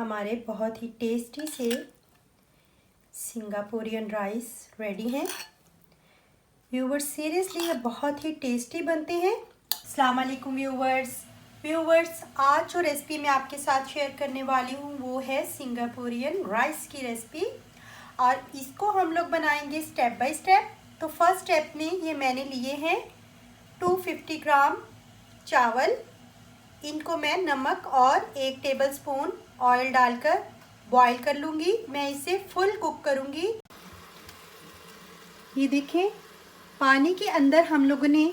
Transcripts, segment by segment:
हमारे बहुत ही टेस्टी से सिंगापुरियन राइस रेडी हैं। व्यूवर्स सीरियसली ये बहुत ही टेस्टी बनते हैं। अस्सलाम वालेकुम व्यूवर्स आज जो रेसिपी मैं आपके साथ शेयर करने वाली हूँ वो है सिंगापुरियन राइस की रेसिपी, और इसको हम लोग बनाएंगे स्टेप बाय स्टेप। तो फर्स्ट स्टेप में ये मैंने लिए हैं 250 ग्राम चावल। इनको मैं नमक और 1 टेबलस्पून ऑयल डालकर बॉईल कर लूँगी। मैं इसे फुल कुक करूँगी। ये देखें, पानी के अंदर हम लोगों ने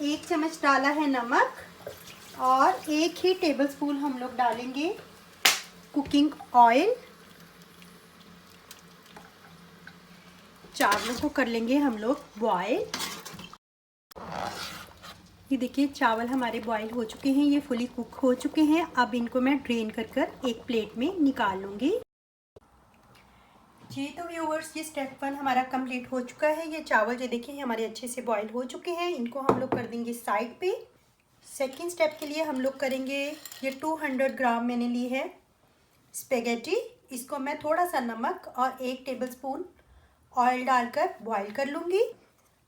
1 चम्मच डाला है नमक और 1 ही टेबलस्पून हम लोग डालेंगे कुकिंग ऑयल। चावलों को कर लेंगे हम लोग बॉईल। ये देखिए चावल हमारे बॉईल हो चुके हैं, ये फुली कुक हो चुके हैं। अब इनको मैं ड्रेन कर एक प्लेट में निकाल लूँगी। जी तो व्यूवर्स ये स्टेप 1 हमारा कंप्लीट हो चुका है। ये चावल जो देखिए हमारे अच्छे से बॉईल हो चुके हैं, इनको हम लोग कर देंगे साइड पे। सेकंड स्टेप के लिए हम लोग करेंगे, ये 200 ग्राम मैंने ली है स्पेगेटी। इसको मैं थोड़ा सा नमक और 1 टेबलस्पून ऑयल डालकर बॉईल कर लूँगी।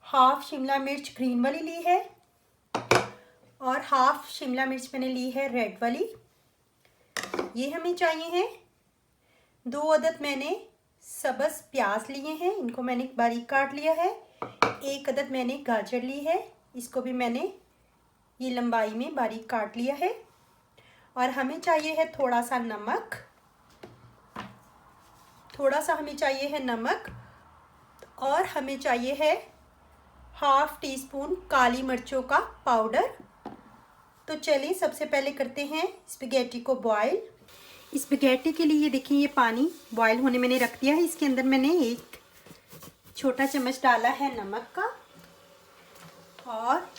हाफ शिमला मिर्च ग्रीन वाली ली है और हाफ शिमला मिर्च मैंने ली है रेड वाली। ये हमें चाहिए है। 2 अदद मैंने सब्ज़ प्याज लिए हैं, इनको मैंने बारीक काट लिया है। 1 अदद मैंने गाजर ली है, इसको भी मैंने ये लंबाई में बारीक काट लिया है। और हमें चाहिए है थोड़ा सा नमक, और हमें चाहिए है हाफ टी स्पून काली मिर्चों का पाउडर। तो चलिए सबसे पहले करते हैं स्पैगेटी को बॉईल। स्पैगेटी के लिए देखिए ये पानी बॉईल होने मैंने रख दिया है। इसके अंदर मैंने 1 छोटा चम्मच डाला है नमक का और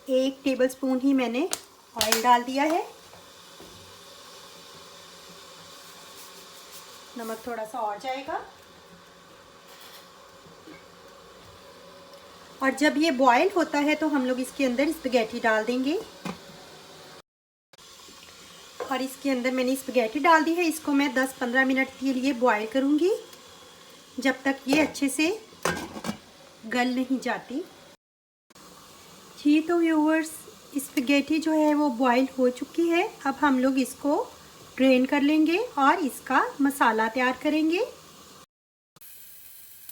1 टेबलस्पून ही मैंने ऑयल डाल दिया है। नमक थोड़ा सा और जाएगा। और जब ये बॉईल होता है तो हम लोग इसके अंदर स्पैगेटी डाल देंगे। और इसके अंदर मैंने स्पैगेटी डाल दी है। इसको मैं 10-15 मिनट के लिए बॉईल करूँगी, जब तक ये अच्छे से गल नहीं जाती। जी तो व्यूअर्स स्पैगेटी जो है वो बॉईल हो चुकी है। अब हम लोग इसको ड्रेन कर लेंगे और इसका मसाला तैयार करेंगे।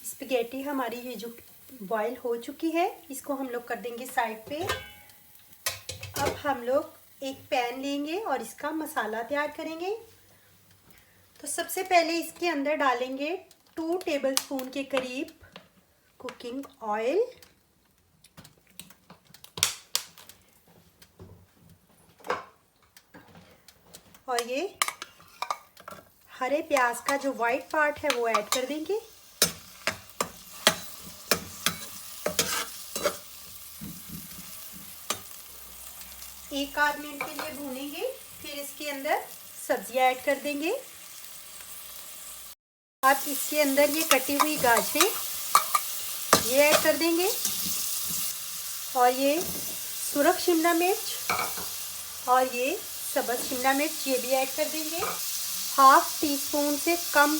स्पैगेटी हमारी ये जो बॉईल हो चुकी है, इसको हम लोग कर देंगे साइड पे। अब हम लोग एक पैन लेंगे और इसका मसाला तैयार करेंगे। तो सबसे पहले इसके अंदर डालेंगे 2 टेबलस्पून के करीब कुकिंग ऑयल। और ये हरे प्याज का जो वाइट पार्ट है वो ऐड कर देंगे। एक आध मिनट के लिए भूनेंगे, फिर इसके अंदर सब्जियां ऐड कर देंगे। अब इसके अंदर ये कटी हुई गाजरें ये ऐड कर देंगे, और ये सुरख शिमला मिर्च और ये सब्ज़ शिमला मिर्च ये भी ऐड कर देंगे। हाफ टी स्पून से कम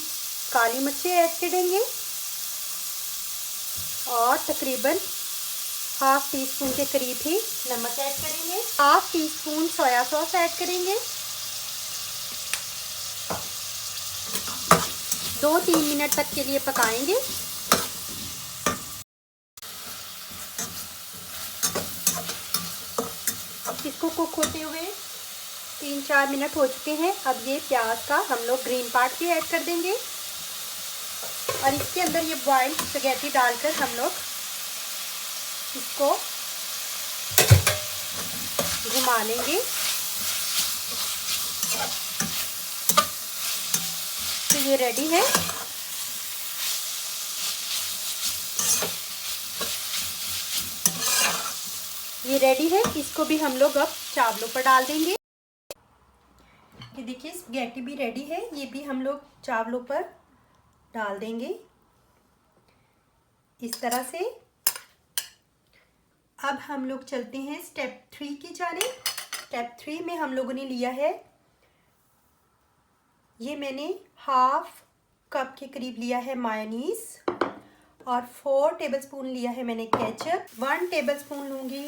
काली मिर्चें ऐड कर देंगे और तकरीबन हाफ टी स्पून के करीब ही नमक ऐड करेंगे। Half tea spoon soya sauce add करेंगे। 2-3 मिनट तक के लिए पकाएंगे। इसको कुक होते हुए 3-4 मिनट हो चुके हैं। अब ये प्याज का हम लोग ग्रीन पार्ट भी ऐड कर देंगे और इसके अंदर ये बॉइल्ड स्पैगेटी डालकर हम लोग इसको घुमा लेंगे। तो ये रेडी है। इसको भी हम लोग अब चावलों पर डाल देंगे। ये देखिए स्पैगेटी भी रेडी है, ये भी हम लोग चावलों पर डाल देंगे इस तरह से। अब हम लोग चलते हैं स्टेप 3 की जानिब। स्टेप 3 में हम लोगों ने लिया है ये मैंने हाफ कप के करीब लिया है मायोनीज और 4 टेबलस्पून लिया है मैंने केचप। 1 टेबलस्पून लूँगी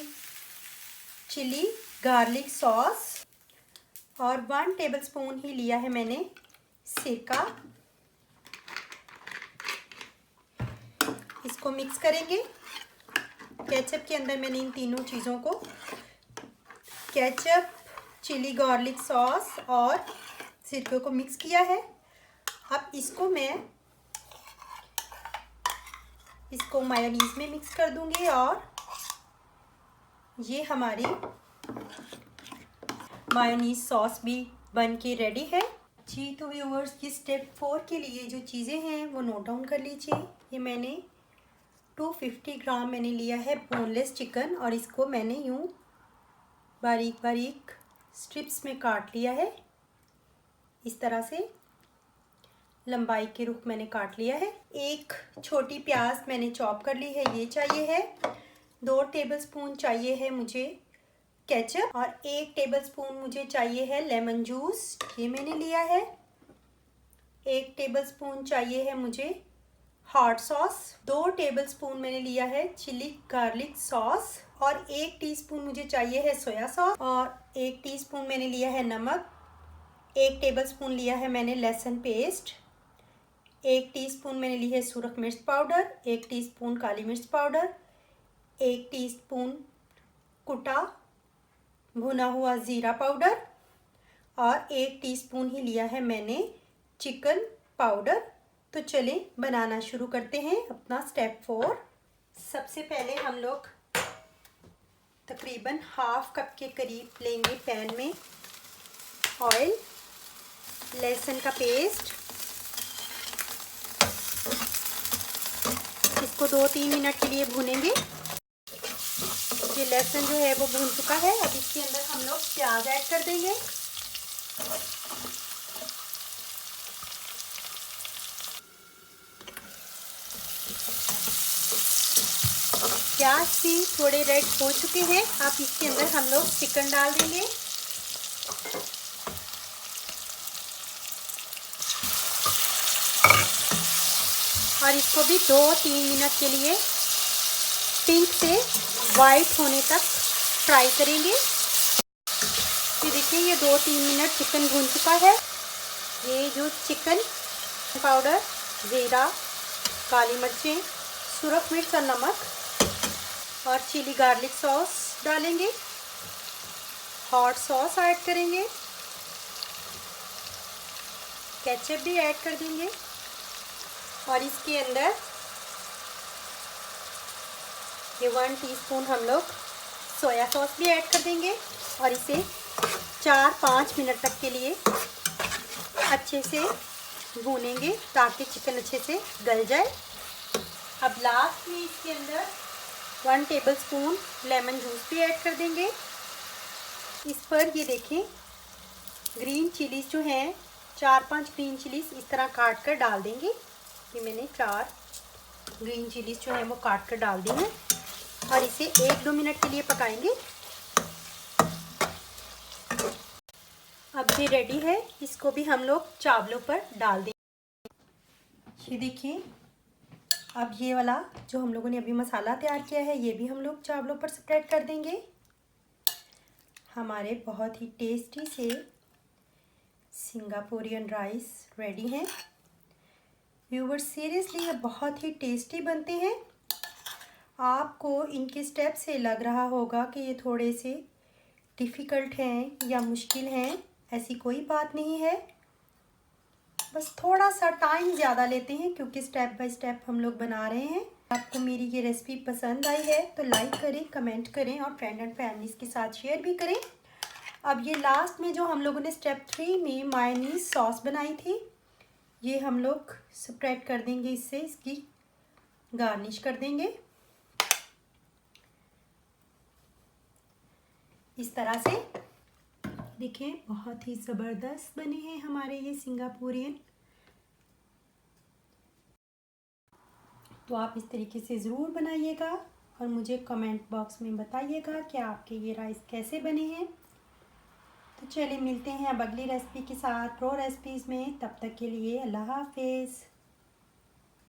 चिली गार्लिक सॉस और 1 टेबलस्पून ही लिया है मैंने सिरका। इसको मिक्स करेंगे। केचप के अंदर मैंने इन तीनों चीज़ों को, केचप, चिली गार्लिक सॉस और सिरके को मिक्स किया है। अब इसको मायोनीज में मिक्स कर दूंगी और ये हमारी मायोनीज सॉस भी बन के रेडी है जी। तो व्यूअर्स, ये स्टेप 4 के लिए जो चीज़ें हैं वो नोट डाउन कर लीजिए। ये मैंने 250 ग्राम मैंने लिया है बोनलेस चिकन और इसको मैंने यूँ बारीक बारीक स्ट्रिप्स में काट लिया है। इस तरह से लंबाई के रुख मैंने काट लिया है। एक छोटी प्याज मैंने चॉप कर ली है, ये चाहिए है। 2 टेबलस्पून चाहिए है मुझे केचप और 1 टेबलस्पून मुझे चाहिए है लेमन जूस, ये मैंने लिया है। 1 टेबलस्पून चाहिए है मुझे हॉट सॉस। 2 टेबलस्पून मैंने लिया है चिली गार्लिक सॉस और 1 टीस्पून मुझे चाहिए है सोया सॉस और 1 टीस्पून मैंने लिया है नमक। 1 टेबलस्पून लिया है मैंने लहसुन पेस्ट। 1 टीस्पून मैंने ली है सुरख मिर्च पाउडर। 1 टीस्पून काली मिर्च पाउडर। 1 टीस्पून कुटा भुना हुआ ज़ीरा पाउडर और 1 टीस्पून ही लिया है मैंने चिकन पाउडर। तो चलें बनाना शुरू करते हैं अपना स्टेप 4। सबसे पहले हम लोग तकरीबन हाफ कप के करीब लेंगे पैन में ऑयल, लहसुन का पेस्ट। इसको 2-3 मिनट के लिए भूनेंगे। ये लहसुन जो है वो भून चुका है। अब इसके अंदर हम लोग प्याज ऐड कर देंगे। प्याज भी थोड़े रेड हो चुके हैं। अब इसके अंदर हम लोग चिकन डाल देंगे। और इसको भी 2-3 मिनट के लिए पिंक से वाइट होने तक फ्राई करेंगे। ये देखिए, ये 2-3 मिनट चिकन भून चुका है। ये जो चिकन पाउडर, ज़ीरा, काली मिर्चें, सुरख मिर्च और नमक और चिली गार्लिक सॉस डालेंगे। हॉट सॉस ऐड करेंगे। केचप भी ऐड कर देंगे और इसके अंदर ये 1 टीस्पून हम लोग सोया सॉस भी ऐड कर देंगे और इसे 4-5 मिनट तक के लिए अच्छे से भूनेंगे ताकि चिकन अच्छे से गल जाए। अब लास्ट में इसके अंदर 1 टेबलस्पून लेमन जूस भी ऐड कर देंगे। इस पर ये देखें, ग्रीन चिलीज जो हैं, 4-5 ग्रीन चिलीज इस तरह काट कर डाल देंगे। ये मैंने 4 ग्रीन चिलीज जो है वो काट कर डाल दी हैं और इसे 1-2 मिनट के लिए पकाएंगे। अब ये रेडी है। इसको भी हम लोग चावलों पर डाल देंगे। ये देखिए, अब ये वाला जो हम लोगों ने अभी मसाला तैयार किया है ये भी हम लोग चावलों पर स्प्रेड कर देंगे। हमारे बहुत ही टेस्टी से सिंगापुरियन राइस रेडी हैं। व्यूअर्स, सीरियसली ये बहुत ही टेस्टी बनते हैं। आपको इनके स्टेप से लग रहा होगा कि ये थोड़े से डिफ़िकल्ट हैं या मुश्किल हैं, ऐसी कोई बात नहीं है। बस थोड़ा सा टाइम ज़्यादा लेते हैं क्योंकि स्टेप बाय स्टेप हम लोग बना रहे हैं। आपको मेरी ये रेसिपी पसंद आई है तो लाइक करें, कमेंट करें और फ्रेंड एंड फैमिलीज़ के साथ शेयर भी करें। अब ये लास्ट में जो हम लोगों ने स्टेप 3 में मायोनीज सॉस बनाई थी, ये हम लोग स्प्रेड कर देंगे, इससे इसकी गार्निश कर देंगे इस तरह से। देखिए, बहुत ही ज़बरदस्त बने हैं हमारे ये सिंगापुरियन। तो आप इस तरीके से ज़रूर बनाइएगा और मुझे कमेंट बॉक्स में बताइएगा कि आपके ये राइस कैसे बने हैं। तो चलिए मिलते हैं अब अगली रेसिपी के साथ प्रो रेसिपीज़ में। तब तक के लिए अल्लाह हाफिज़।